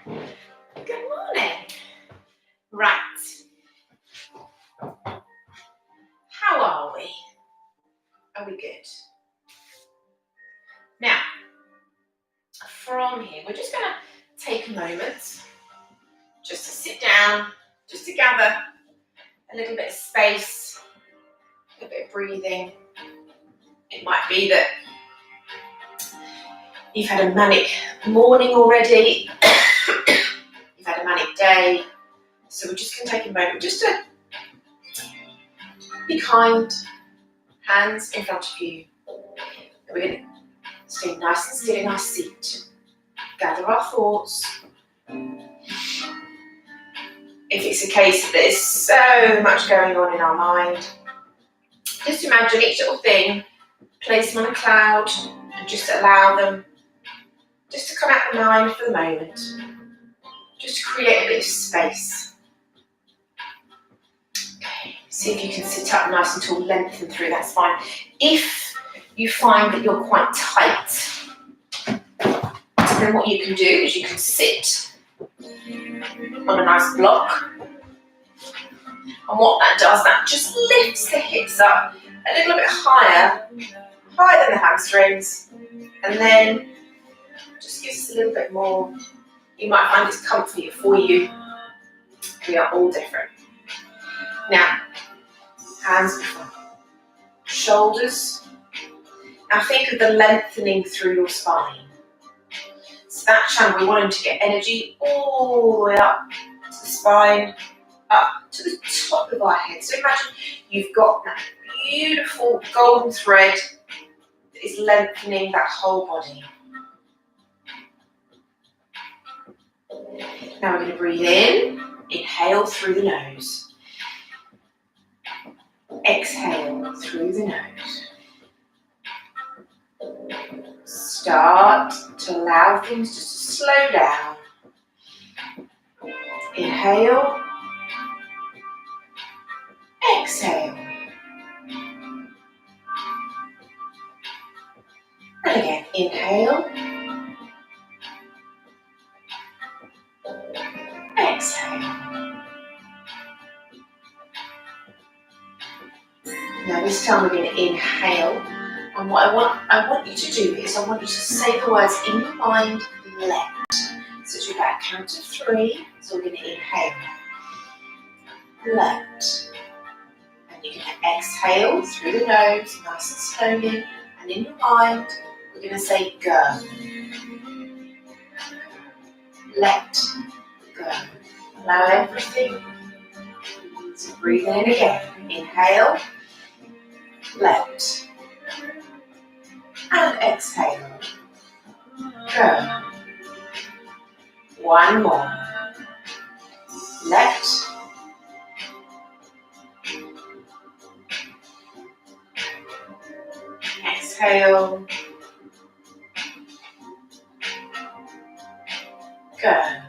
Good morning. Right. How are we? Are we good? Now, from here, we're just going to take a moment just to sit down, just to gather a little bit of space, a bit of breathing. It might be that you've had a manic morning already, you've had a manic day, so we're just going to take a moment just to be kind, hands in front of you. And we're going to stay nice and still in our seat, gather our thoughts. If it's a case that there's so much going on in our mind, just imagine each little thing, place them on a cloud, and just allow them just to come out the mind for the moment. Just to create a bit of space. Okay, see if you can sit up nice and tall, lengthen through that spine. If you find that you're quite tight, then what you can do is you can sit on a nice block. And what that does, that just lifts the hips up a little bit higher than the hamstrings, and then just gives us a little bit more. You might find it's comfier for you. We are all different. Now, hands in front, shoulders. Now think of the lengthening through your spine. So that channel, we want him to get energy all the way up to the spine, up to the top of our head. So imagine you've got that beautiful golden thread that is lengthening that whole body. Now we're going to breathe in, inhale through the nose. Exhale through the nose. Start to allow things just to slow down. Inhale. Exhale. And again, inhale. Exhale. Now this time we're going to inhale, and what I want you to do is I want you to say the words in your mind, let. So do that count of 3. So we're going to inhale, let. And you're going to exhale through the nose, nice and slowly, and in your mind, we're going to say go. Let go. Allow everything to breathe in again. Inhale, let, and exhale, go. One more. Let, exhale, go.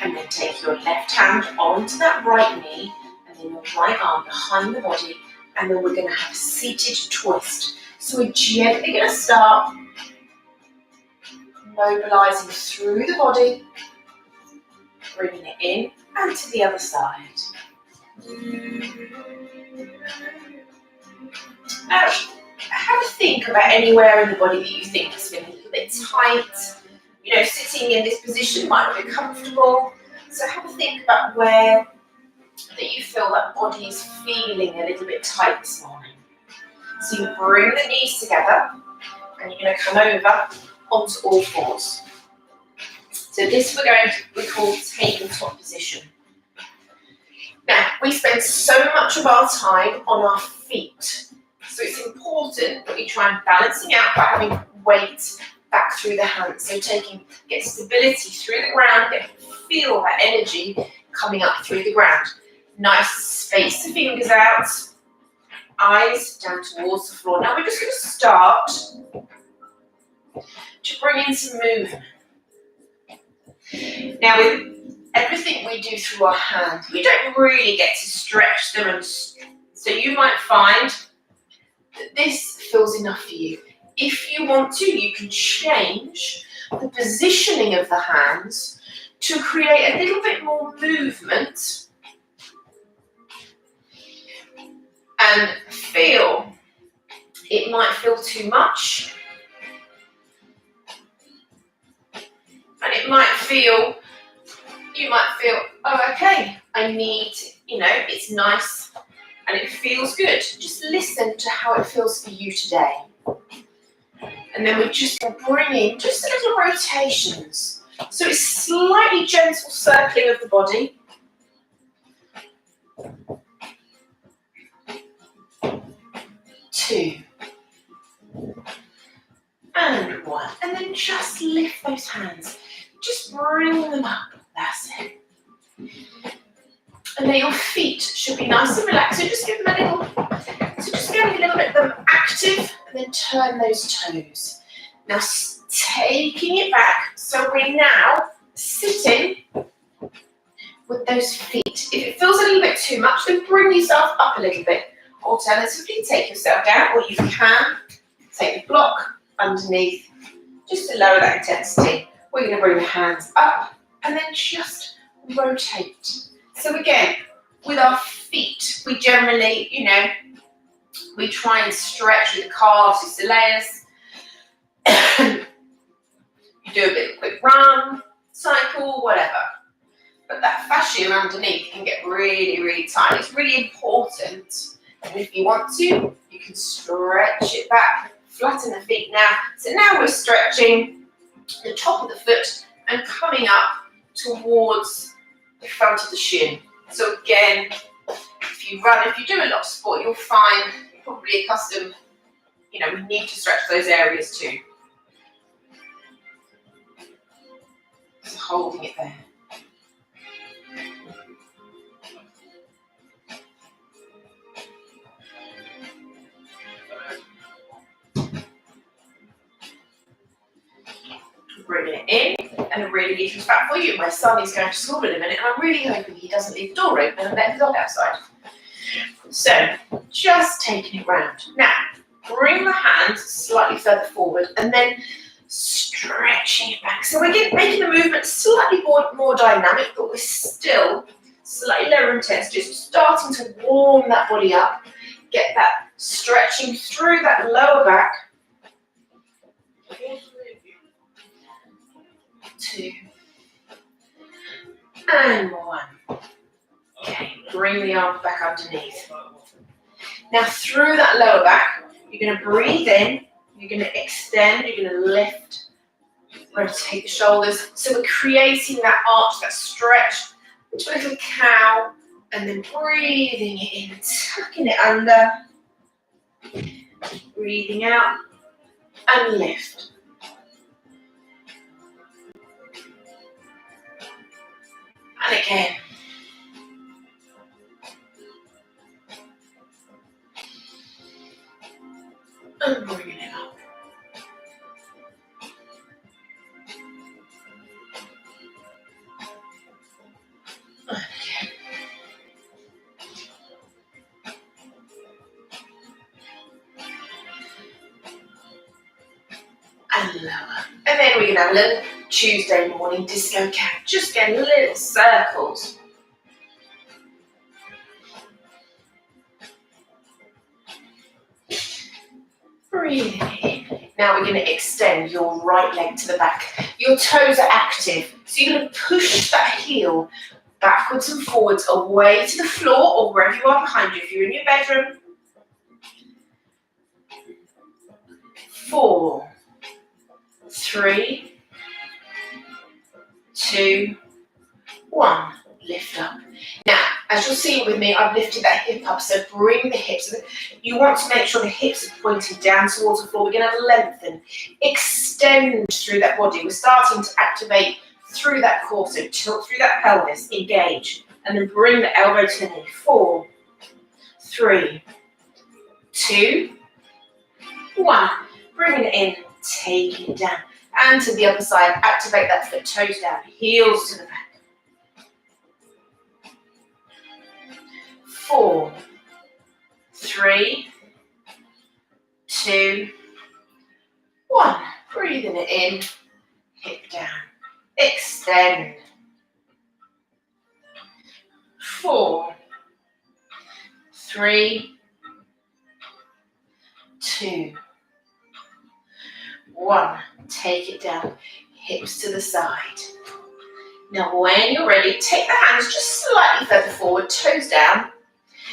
And then take your left hand onto that right knee, and then your right arm behind the body, and then we're going to have a seated twist. So we're gently going to start mobilizing through the body, bringing it in and to the other side. Now, have a think about anywhere in the body that you think has been a little bit tight. You know, sitting in this position might not be comfortable. So have a think about where that you feel that body is feeling a little bit tight this morning. So you bring the knees together and you're going to come over onto all fours. So this we call tabletop position. Now, we spend so much of our time on our feet. So it's important that we try and balancing out by having weight back through the hands. So get stability through the ground, feel that energy coming up through the ground. Nice, space the fingers out, eyes down towards the floor. Now we're just going to start to bring in some movement. Now with everything we do through our hands, we don't really get to stretch them and So you might find that this feels enough for you. If you want to, you can change the positioning of the hands to create a little bit more movement and feel. It might feel too much, and it might feel, you might feel, oh, okay, I need, it's nice and it feels good. Just listen to how it feels for you today. And then we just bring in just little rotations. So it's slightly gentle circling of the body. 2 and 1. And then just lift those hands. Just bring them up. That's it. And then your feet should be nice and relaxed. So just give them a little bit of them active, and then turn those toes. Now taking it back, so we're now sitting with those feet. If it feels a little bit too much, then bring yourself up a little bit. Alternatively, take yourself down, or you can take the block underneath just to lower that intensity. We're going to bring the hands up and then just rotate. So again, with our feet, we generally, we try and stretch with the calves, the soleus. You do a bit of a quick run, cycle, whatever. But that fascia underneath can get really, really tight. It's really important. And if you want to, you can stretch it back, flatten the feet now. So now we're stretching the top of the foot and coming up towards the front of the shin. So again, if you run, if you do a lot of sport, you'll find you're probably accustomed, we need to stretch those areas too. So holding it there. Bringing it in, and a really easy fact for you. My son is going to school in a minute, and I'm really hoping he doesn't leave the door open and let the dog outside. So, just taking it round. Now, bring the hands slightly further forward, and then stretching it back. So we're making the movement slightly more dynamic, but we're still slightly lower intense, just starting to warm that body up, get that stretching through that lower back. 2 and 1. Okay, bring the arms back underneath. Now through that lower back, you're going to breathe in, you're going to extend, you're going to lift, rotate the shoulders. So we're creating that arch, that stretch into a little cow, and then breathing it in, tucking it under, breathing out, and lift. And again. And bringing it up. And again. And lower. And then we're going to have a little Tuesday morning disco cat. Just get little circles. Breathing in. Now we're going to extend your right leg to the back. Your toes are active. So you're going to push that heel backwards and forwards away to the floor or wherever you are behind you. If you're in your bedroom. 4, 3, 2, 1. Lift up. Now, as you'll see with me, I've lifted that hip up, so bring the hips. You want to make sure the hips are pointing down towards the floor. We're going to lengthen, extend through that body. We're starting to activate through that core, so tilt through that pelvis, engage, and then bring the elbow to the knee. 4, 3, 2, 1. Bring it in, taking it down. And to the other side, activate that foot, toes down, heels to the back. 4, 3, 2, 1. Breathing it in, hip down. Extend. 4, 3, 2, 1. Take it down. Hips to the side. Now when you're ready, take the hands just slightly further forward, toes down.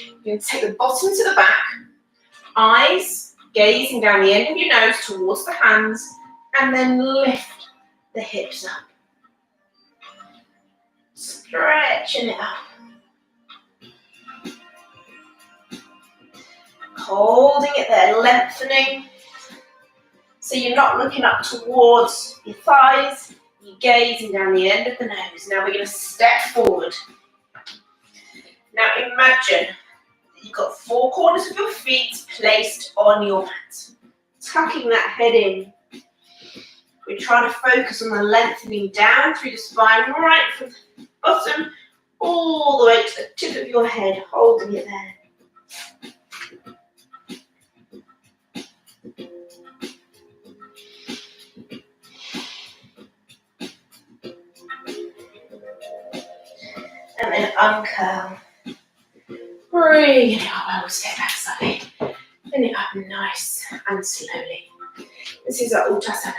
You're going to take the bottom to the back, eyes gazing down the end of your nose towards the hands, and then lift the hips up. Stretching it up. Holding it there, lengthening. So you're not looking up towards your thighs, you're gazing down the end of the nose. Now we're going to step forward. Now imagine that you've got 4 corners of your feet placed on your mat. Tucking that head in. We're trying to focus on the lengthening down through the spine, right from the bottom all the way to the tip of your head, holding it there. And then uncurl. Bring it up, I will step back slightly. Bring it up nice and slowly. This is our Uttasana,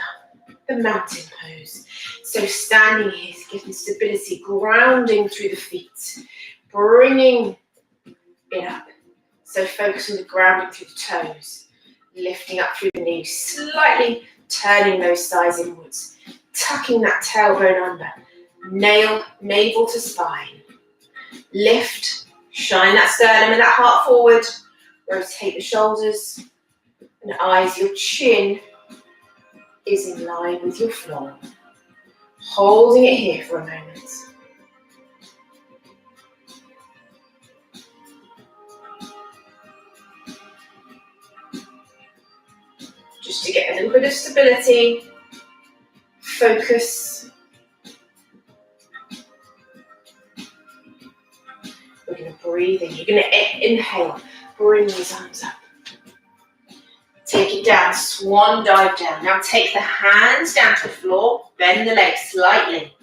the mountain pose. So standing here is giving stability, grounding through the feet, bringing it up. So focus on the grounding through the toes, lifting up through the knees, slightly turning those thighs inwards, tucking that tailbone under, navel to spine. Lift, shine that sternum and that heart forward, rotate the shoulders and eyes, your chin is in line with your floor. Holding it here for a moment. Just to get a little bit of stability, focus. We're going to breathe in. You're going to inhale, bring these arms up. Take it down, swan dive down. Now take the hands down to the floor, bend the legs slightly.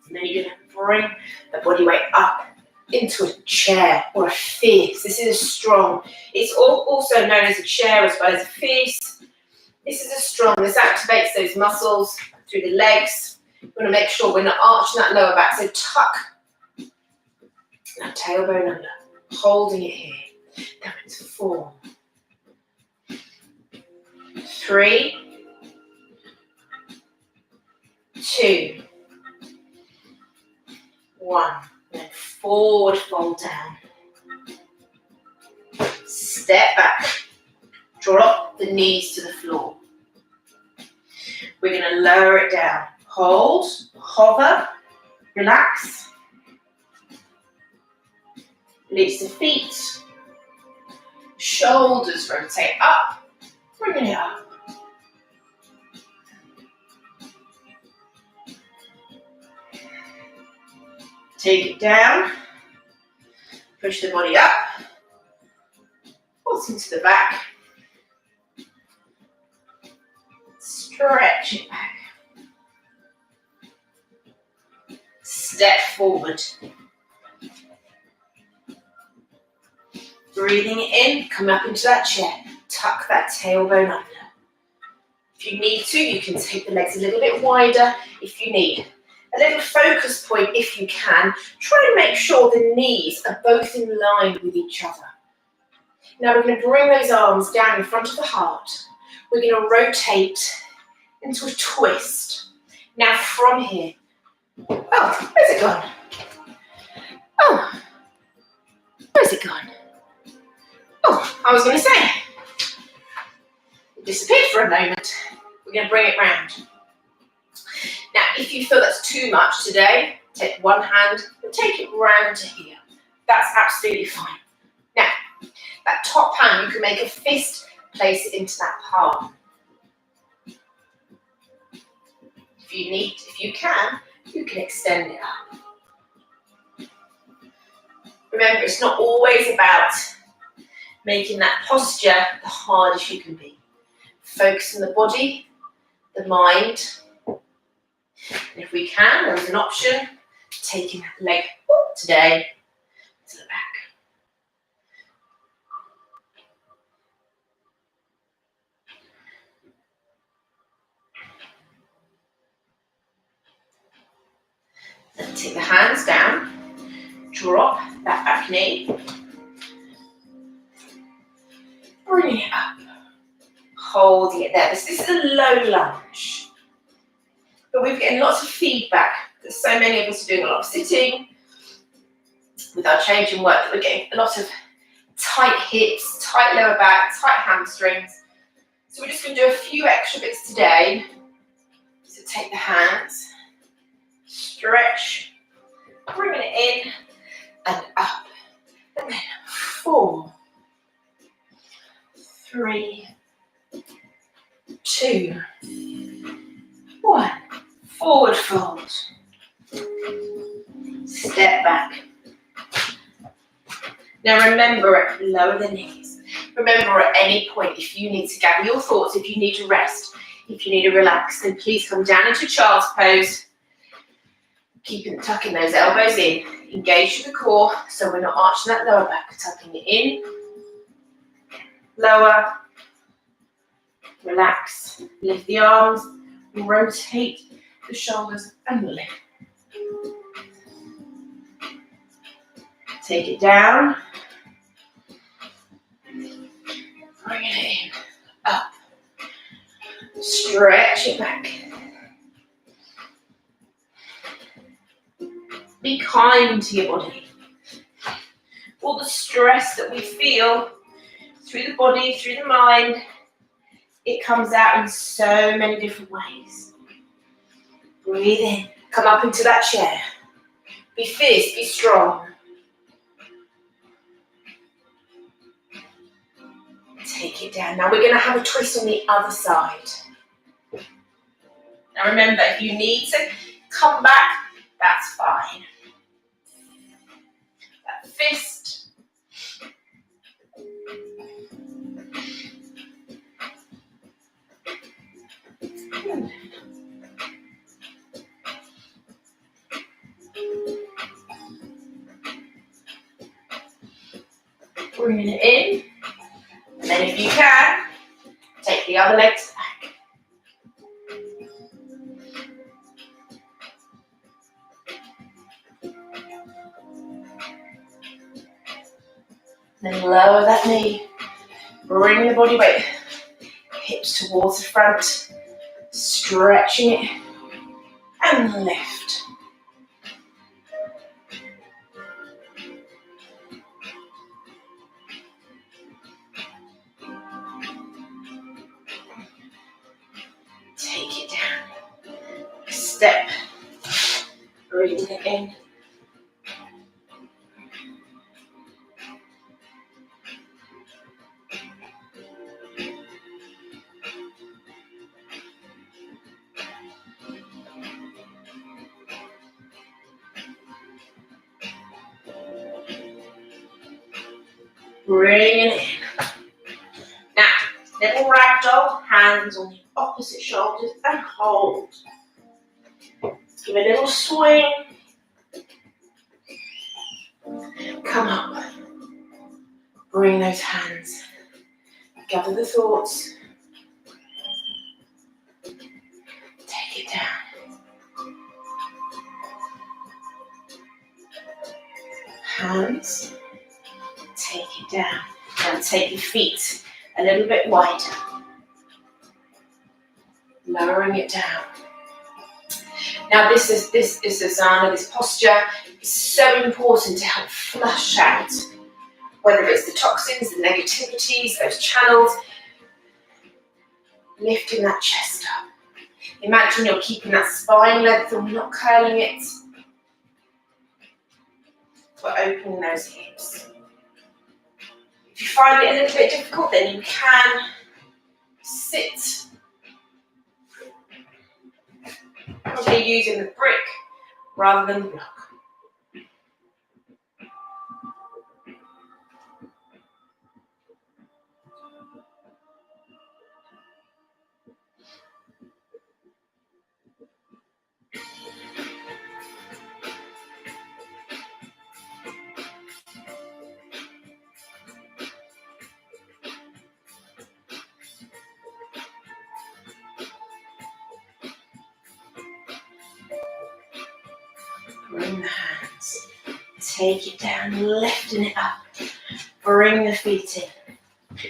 And then you're going to bring the body weight up into a chair or a fierce. This is a strong. It's also known as a chair as well as a fierce. This is a strong. This activates those muscles through the legs. You want to make sure we're not arching that lower back. So tuck that tailbone under, holding it here. Down into 4, 3, 2, 1. Then forward fold down. Step back. Drop the knees to the floor. We're going to lower it down. Hold, hover, relax. Release the feet. Shoulders rotate up. Bring it up. Take it down. Push the body up. Bottom to the back. Stretch it back. Step forward. Breathing in, come up into that chair. Tuck that tailbone under. If you need to, you can take the legs a little bit wider if you need. A little focus point if you can. Try and make sure the knees are both in line with each other. Now we're going to bring those arms down in front of the heart. We're going to rotate into a twist. Now from here. Oh, where's it gone? Oh, where's it gone? Oh, I was going to say, it disappeared for a moment. We're going to bring it round. Now, if you feel that's too much today, take one hand and take it round to here. That's absolutely fine. Now, that top hand, you can make a fist, place it into that palm. If you can extend it up. Remember, it's not always about making that posture the hardest you can be. Focus on the body, the mind. And if we can, there is an option, taking that leg today to the back. Then take the hands down, drop that back knee, bring it up, holding it there. This is a low lunge, but we're getting lots of feedback that so many of us are doing a lot of sitting. With our change in work, we're getting a lot of tight hips, tight lower back, tight hamstrings. So we're just going to do a few extra bits today. So take the hands, stretch, bringing it in and up. And then 4, 3, 2, 1. Forward fold. Step back. Now remember, lower the knees. Remember at any point, if you need to gather your thoughts, if you need to rest, if you need to relax, then please come down into child's pose. Tucking those elbows in. Engage to the core, so we're not arching that lower back. Tucking it in. Lower. Relax. Lift the arms. Rotate the shoulders and lift. Take it down. Bring it in. Up. Stretch it back. Be kind to your body. All the stress that we feel through the body, through the mind, it comes out in so many different ways. Breathe in. Come up into that chair. Be fierce, be strong. Take it down. Now we're going to have a twist on the other side. Now remember, if you need to come back, that's fine. That fist. Bringing it in. And then if you can, take the other leg to the back. Then lower that knee. Bring the body weight. Hips towards the front. Stretching it. And lift. Take it down. Step. Breathing it in. Bring it in. Now, little ragdoll, hands on the opposite shoulders and hold. Give a little swing. Come up. Bring those hands. Gather the thoughts. Take it down. Hands. Take it down. And take your feet a little bit wider. Lowering it down. Now this asana, this posture is so important to help flush out, whether it's the toxins, the negativities, those channels. Lifting that chest up. Imagine you're keeping that spine length and not curling it. We're opening those hips. If you find it a little bit difficult, then you can sit. Probably using the brick rather than the block. Bring the hands. Take it down, lifting it up. Bring the feet in.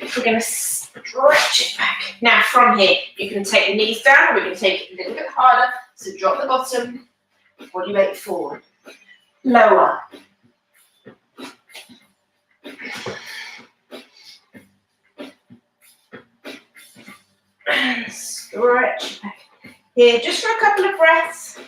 We're going to stretch it back. Now from here, you can take the knees down, or we can take it a little bit harder. So drop the bottom, body weight forward. Lower. And stretch back. Here, just for a couple of breaths.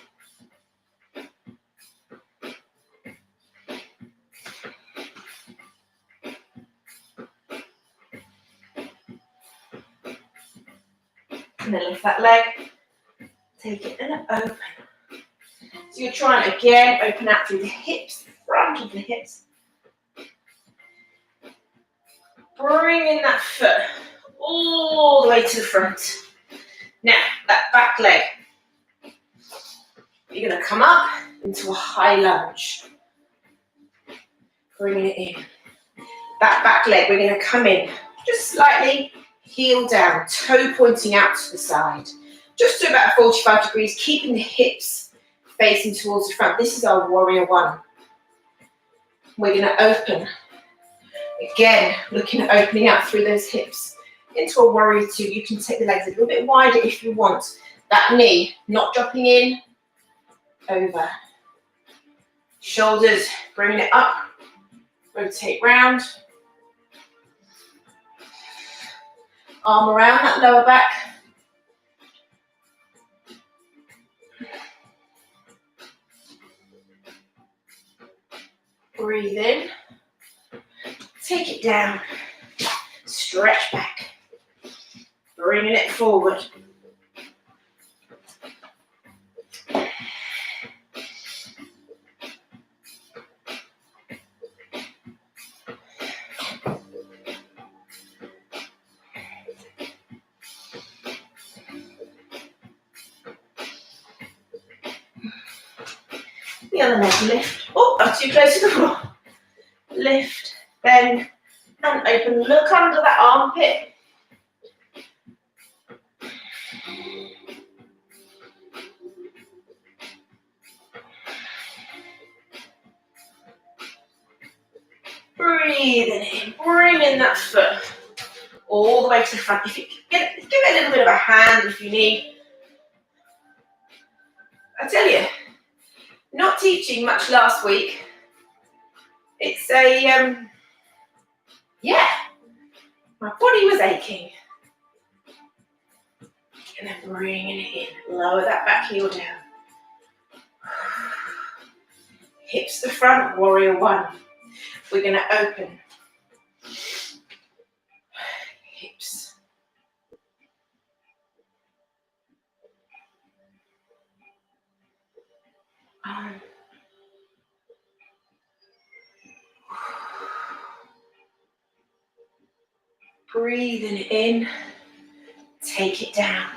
And then lift that leg, take it and open. So you're trying to again open out through the hips, the front of the hips. Bring in that foot all the way to the front. Now, that back leg, you're going to come up into a high lunge. Bringing it in. That back leg, we're going to come in just slightly. Heel down, toe pointing out to the side. Just to about 45 degrees, keeping the hips facing towards the front. This is our warrior one. We're going to open. Again, looking at opening out through those hips into a warrior two. You can take the legs a little bit wider if you want. That knee not dropping in, over. Shoulders, bringing it up. Rotate round. Arm around that lower back. Breathe in. Take it down. Stretch back. Bringing it forward. The other leg, lift. Oh, I'm too close to the floor. Lift, bend, and open. Look under that armpit. Breathing in, bring in that foot all the way to the front. If you give it a little bit of a hand if you need. I tell you, not teaching much last week. It's yeah, my body was aching. And then bringing it in, lower that back heel down. Hips to front, warrior one. We're going to open. Hips. Breathing in, take it down,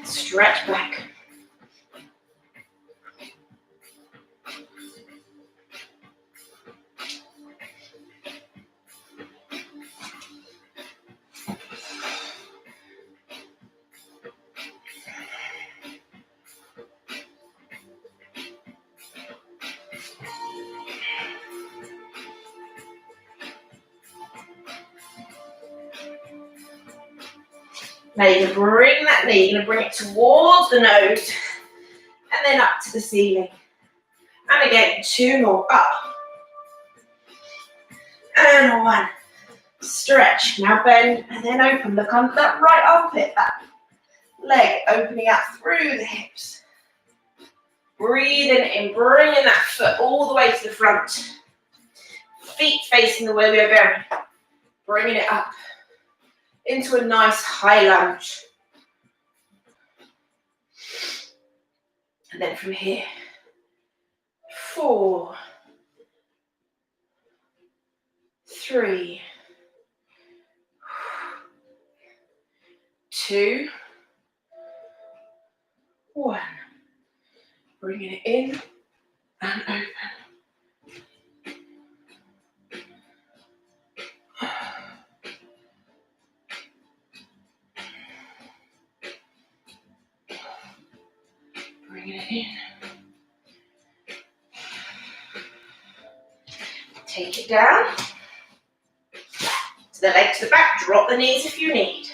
stretch back. Now you're going to bring that knee, you're going to bring it towards the nose and then up to the ceiling. And again, two more, up. And one. Stretch, now bend and then open. Look under that right armpit, that leg opening out through the hips. Breathing in, bringing that foot all the way to the front. Feet facing the way we are going. Bringing it up into a nice high lunge. And then from here, 4, 3, 2, 1. Bringing it in and open. Bringing it in Take it down. To the leg to the back, drop the knees if you need.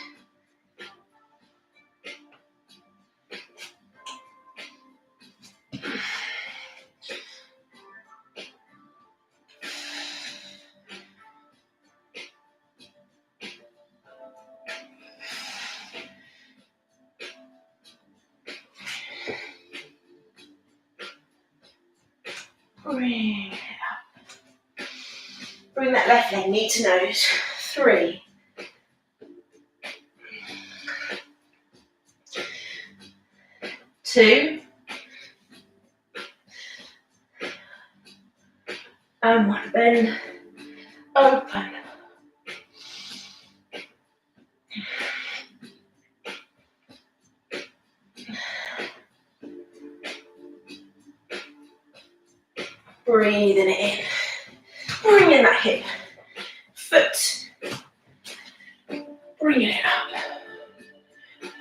Bring it up. Bring that left leg knee to nose. 3. 2. And 1. Then open. Breathing it in. Bring in that hip. Foot. Bringing it up.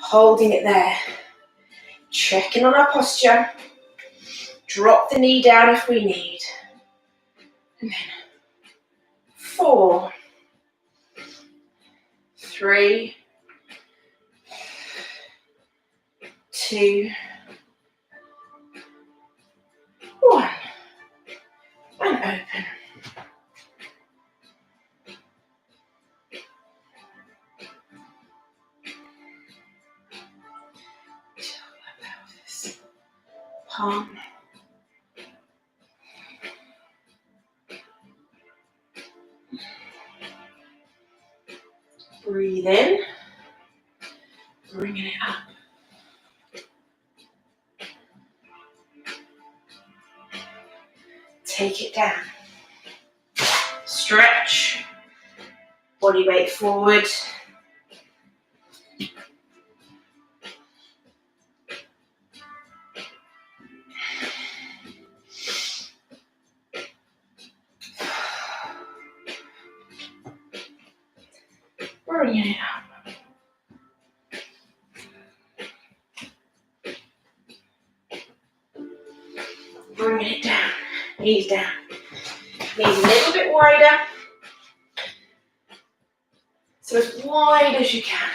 Holding it there. Checking on our posture. Drop the knee down if we need. And then 4. 3. 2. 1. And open. Palm. Breathe in. Bringing it up. Take it down. Stretch. Body weight forward. Bringing it up. Bringing it down. Knees down. Knees a little bit wider. So as wide as you can.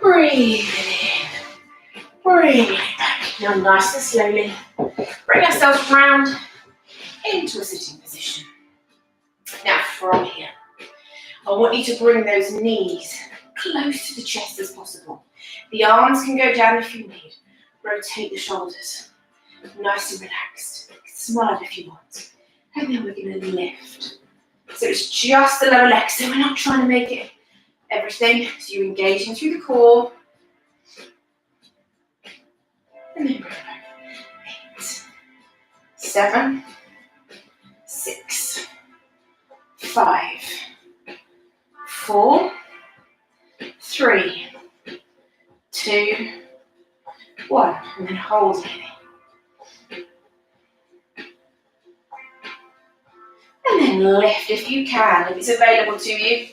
Breathe in. Bring it back. Now nice and slowly. Bring ourselves round into a sitting position. Now from here, I want you to bring those knees close to the chest as possible. The arms can go down if you need. Rotate the shoulders. Nice and relaxed. Smile if you want. And then we're going to lift. So it's just the lower legs, so we're not trying to make it everything. So you're engaging through the core. And then bring it back. 8, 7, 6, 5, 4, 3, 2, 1. And then hold it. And then lift if you can, if it's available to you.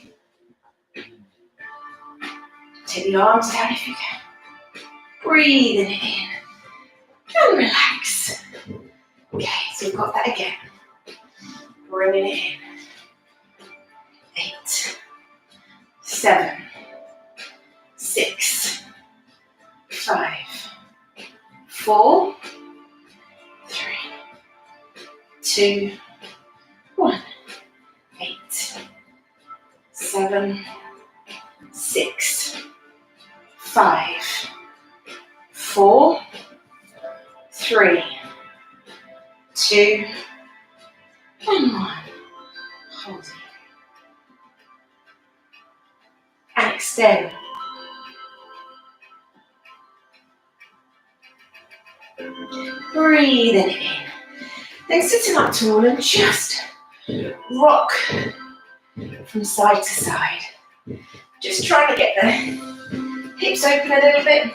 Take the arms down if you can. Breathing it in. And relax. Okay, so we've got that again. Bringing it in. 8, 7, 6, 5, 4, 3, 2, 1. 8, 7, 6, 5, 4, 3, 2, and 1. Hold it. And extend. Breathing it in. Then sitting up tall and just rock from side to side. Just trying to get the hips open a little bit.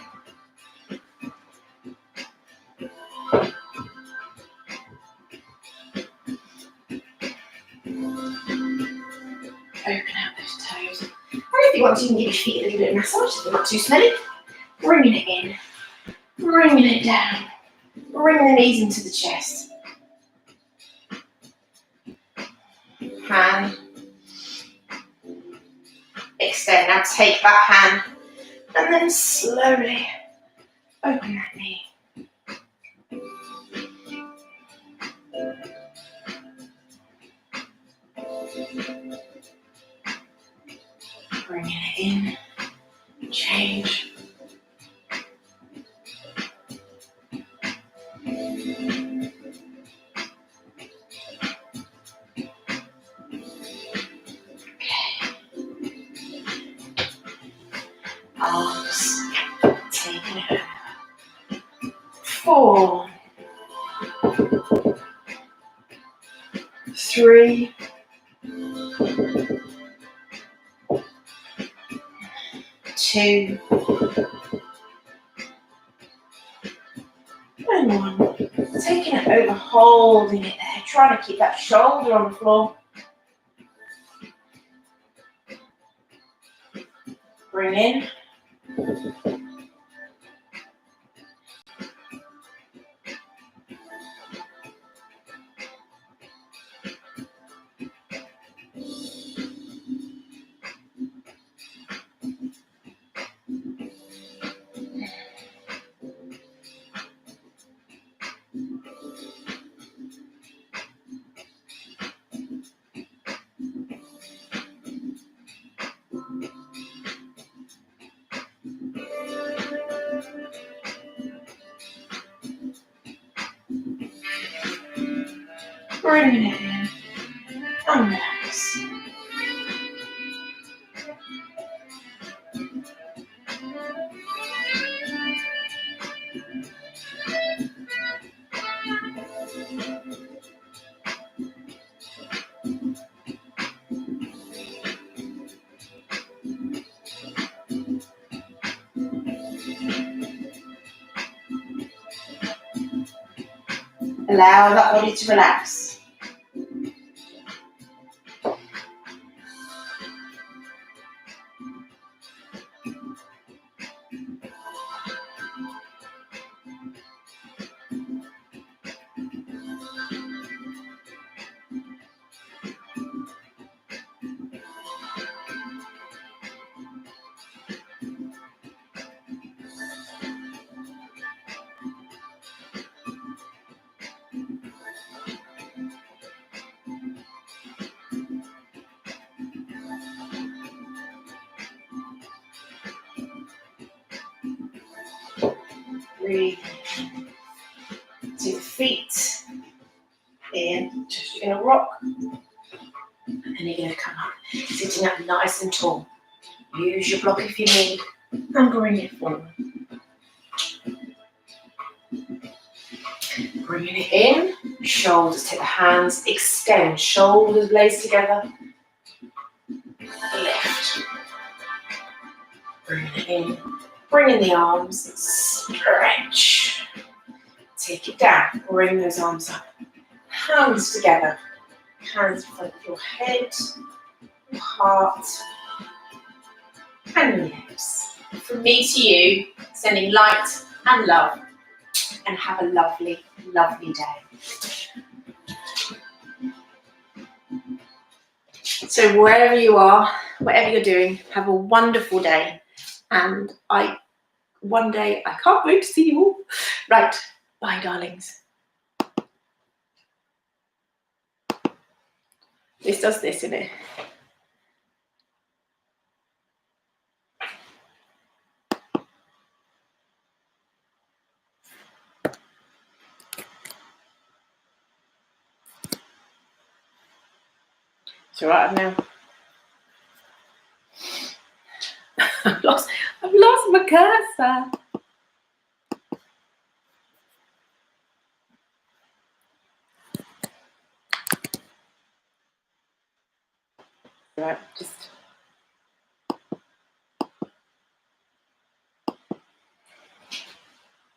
Open out those toes. Or if you want to, you can give your feet a little bit of massage if they're not too smelly. Bringing it in, bringing it down, bringing the knees into the chest. Hand. Extend. Now take that hand and then slowly open that knee. Bringing it in. Change. Arms, taking it over. 4, 3, 2, and 1. Taking it over, holding it there, trying to keep that shoulder on the floor. Bring in. Bringing it in. And relax. Allow that body to relax. Breathe to the feet. In. Just you're going to rock. And then you're going to come up. Sitting up nice and tall. Use your block if you need. And bring it forward. Bringing it in. Shoulders take the hands. Extend. Shoulders lace together. Lift. Bringing it in. Bring in the arms, stretch. Take it down, bring those arms up. Hands together. Hands in front of your head, your heart, and your hips. From me to you, sending light and love, and have a lovely, lovely day. So wherever you are, whatever you're doing, have a wonderful day. And one day, I can't wait to see you all. Right, bye darlings. This does this, isn't it? It's all right now. I've lost my cursor. Right, just